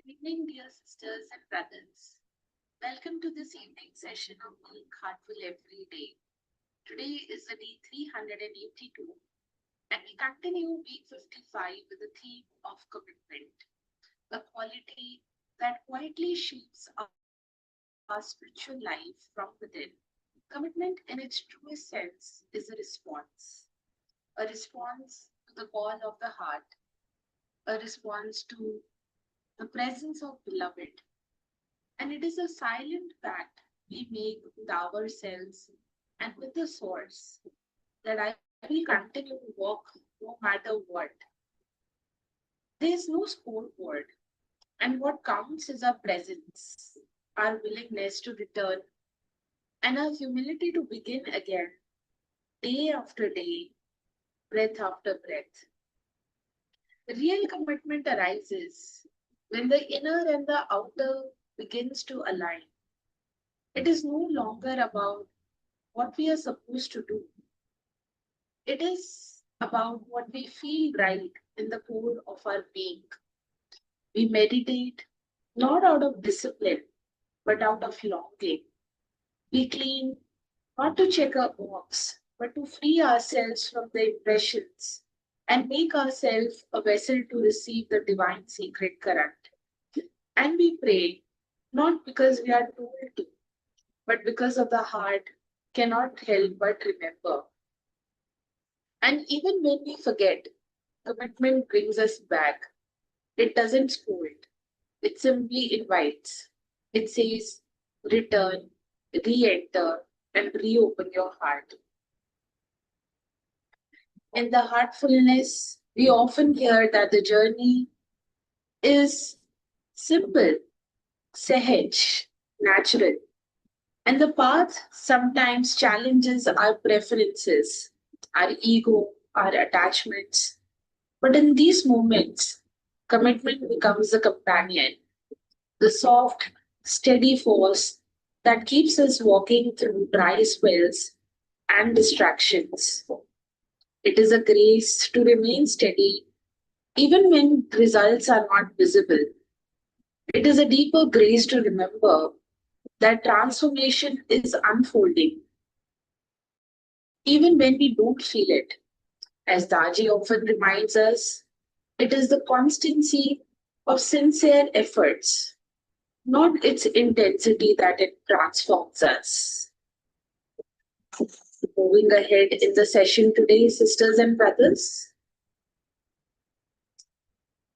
Evening, dear sisters and brothers. Welcome to this evening session of Being Heartful Every Day. Today is the day 382, and we continue week 55 with the theme of commitment, a quality that quietly shapes our spiritual life from within. Commitment, in its truest sense, is a response to the call of the heart, a response to the presence of beloved. And it is a silent pact we make with ourselves and with the source that I will continue to walk no matter what. There is no scoreboard, and what counts is our presence, our willingness to return, and our humility to begin again, day after day, breath after breath. Real commitment arises when the inner and the outer begins to align. It is no longer about what we are supposed to do. It is about what we feel right in the core of our being. We meditate not out of discipline, but out of longing. We clean not to check our box, but to free ourselves from the impressions and make ourselves a vessel to receive the divine sacred current. And we pray not because we are told to, but because of the heart cannot help but remember. And even when we forget, commitment brings us back. It doesn't scold, it simply invites. It says, return, re enter, and reopen your heart. In the heartfulness, we often hear that the journey is simple, sahaj, natural, and the path sometimes challenges our preferences, our ego, our attachments. But in these moments, commitment becomes a companion, the soft, steady force that keeps us walking through dry spells and distractions. It is a grace to remain steady even when results are not visible. It is a deeper grace to remember that transformation is unfolding even when we don't feel it. As Daji often reminds us, it is the constancy of sincere efforts, not its intensity, that it transforms us. Moving ahead in the session today, sisters and brothers,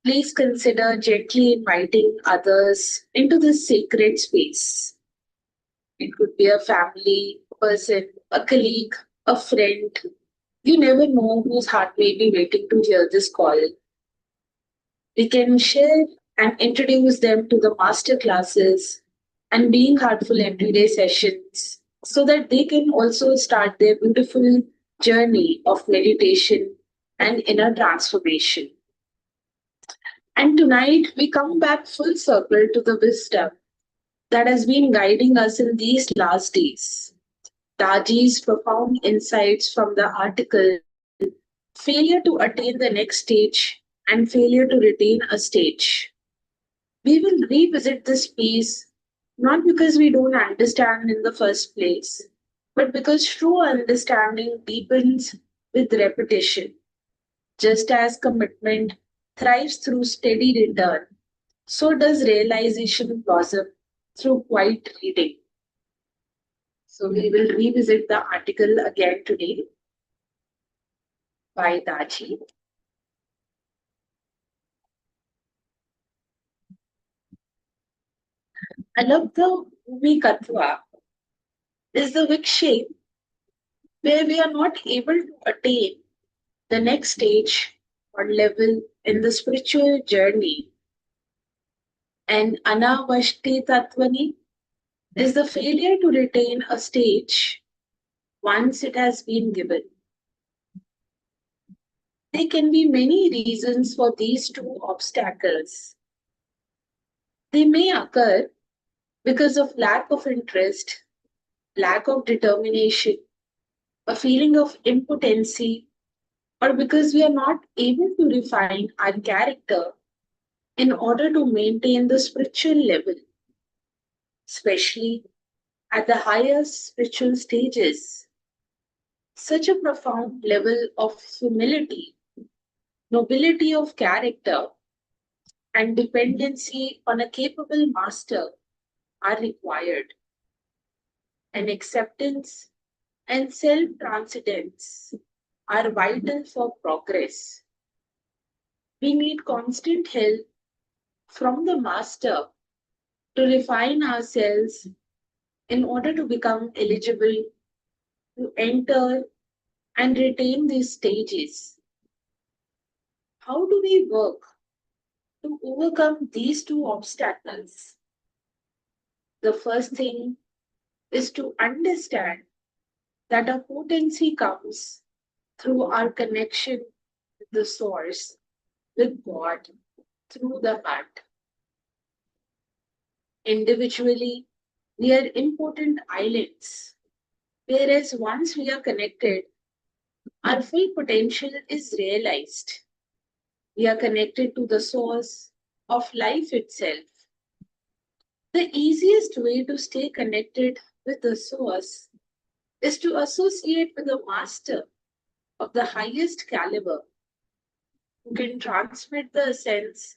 please consider gently inviting others into this sacred space. It could be a family person, a colleague, a friend. You never know whose heart may be waiting to hear this call. We can share and introduce them to the master classes and being heartful everyday sessions so that they can also start their beautiful journey of meditation and inner transformation. And tonight we come back full circle to the wisdom that has been guiding us in these last days. Taji's profound insights from the article Failure to Attain the Next Stage and Failure to Retain a Stage. We will revisit this piece not because we don't understand in the first place, but because true understanding deepens with repetition. Just as commitment thrives through steady return, so does realization blossom through quiet reading. So we will revisit the article again today by Dachi. Alabdha Bhumi Katva is the weak shape where we are not able to attain the next stage or level in the spiritual journey. And Anavashti Tatvani is the failure to retain a stage once it has been given. There can be many reasons for these two obstacles. They may occur because of lack of interest, lack of determination, a feeling of impotency, or because we are not able to refine our character in order to maintain the spiritual level, especially at the highest spiritual stages. Such a profound level of humility, nobility of character, and dependency on a capable master are required, and acceptance and self transcendence are vital for progress. We need constant help from the master to refine ourselves in order to become eligible to enter and retain these stages. How do we work to overcome these two obstacles? The first thing is to understand that our potency comes through our connection with the source, with God, through the heart. Individually, we are important islands, whereas once we are connected, our full potential is realized. We are connected to the source of life itself. The easiest way to stay connected with the source is to associate with a master of the highest caliber who can transmit the sense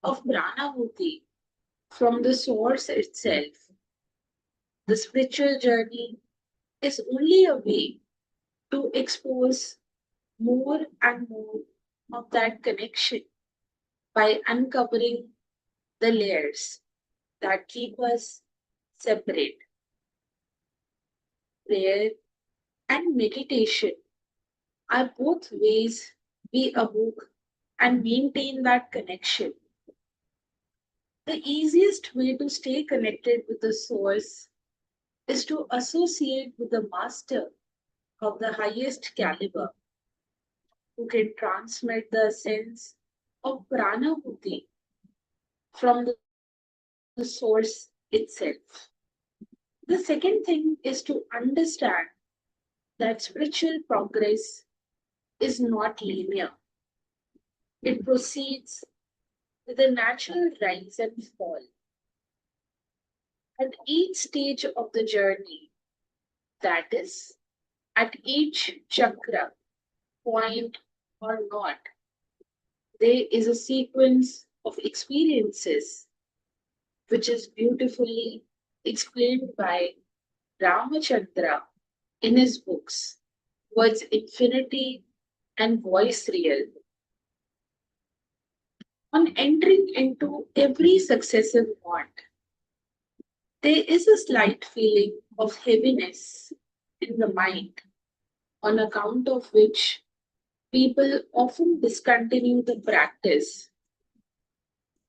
of Pranahuti from the source itself. The spiritual journey is only a way to expose more and more of that connection by uncovering the layers that keep us separate. Prayer and meditation are both ways we evoke and maintain that connection. The easiest way to stay connected with the source is to associate with the master of the highest caliber who can transmit the sense of pranahuti from the source itself. The second thing is to understand that spiritual progress is not linear. It proceeds with a natural rise and fall. At each stage of the journey, that is, at each chakra, point, or not, there is a sequence of experiences which is beautifully explained by Ramachandra in his books, Words Infinity and Voice Real. On entering into every successive want, there is a slight feeling of heaviness in the mind, on account of which people often discontinue the practice.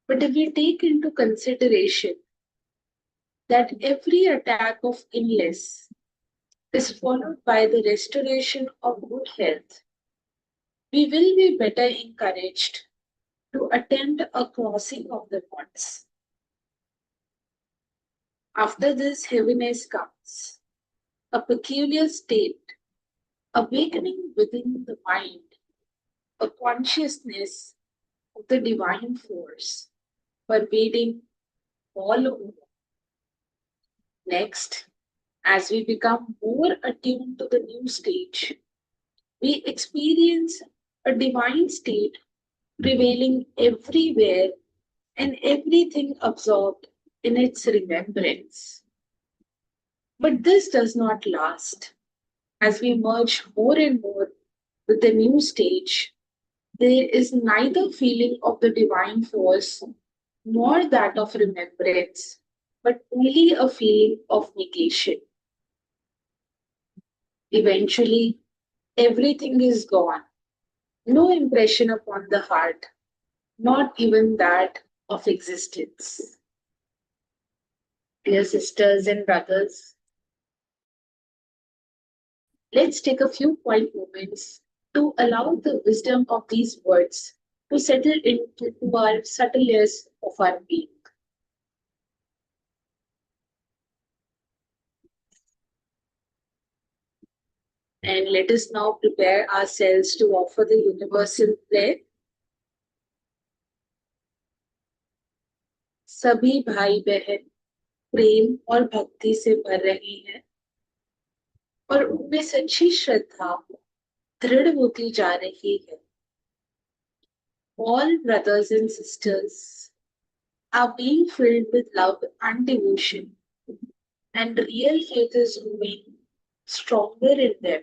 But if we take into consideration that every attack of illness is followed by the restoration of good health, we will be better encouraged to attempt a crossing of the bonds. After this heaviness comes a peculiar state, awakening within the mind, a consciousness of the divine force pervading all over. Next, as we become more attuned to the new stage, we experience a divine state prevailing everywhere and everything absorbed in its remembrance. But this does not last. As we merge more and more with the new stage, there is neither feeling of the divine force nor that of remembrance, but only a feeling of negation. Eventually, everything is gone. No impression upon the heart, not even that of existence. Dear sisters and brothers, let's take a few quiet moments to allow the wisdom of these words to settle into our subtle layers of our being. And let us now prepare ourselves to offer the universal prayer. सभी भाई बहन प्रेम और भक्ति से भर रही हैं और उनमें सच्ची श्रद्धा दृढ़ होती जा रही है. All brothers and sisters are being filled with love and devotion, and real faith is growing stronger in them.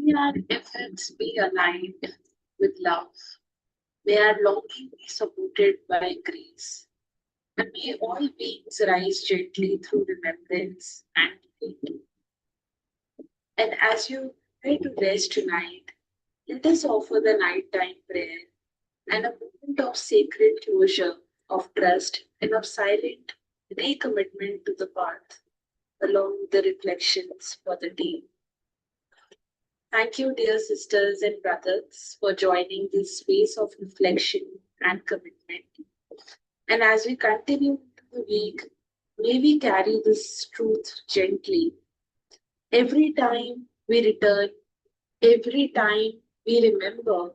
May our efforts be aligned with love. May our longing be supported by grace. And may all beings rise gently through remembrance and faith. And as you try to rest tonight, let us offer the nighttime prayer and a moment of sacred closure, of trust, and of silent recommitment to the path, along with the reflections for the day. Thank you, dear sisters and brothers, for joining this space of reflection and commitment. And as we continue the week, may we carry this truth gently. Every time we return, every time we remember,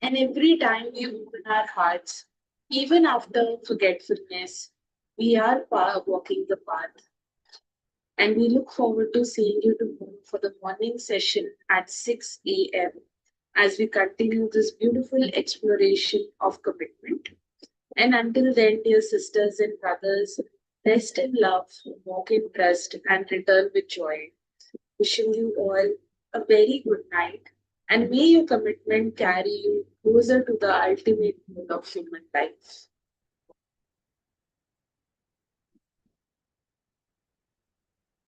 and every time we open our hearts, even after forgetfulness, we are walking the path. And we look forward to seeing you tomorrow for the morning session at 6 a.m. as we continue this beautiful exploration of commitment. And until then, dear sisters and brothers, rest in love, walk in trust, and return with joy. Wishing you all a very good night, and may your commitment carry you closer to the ultimate goal of human life.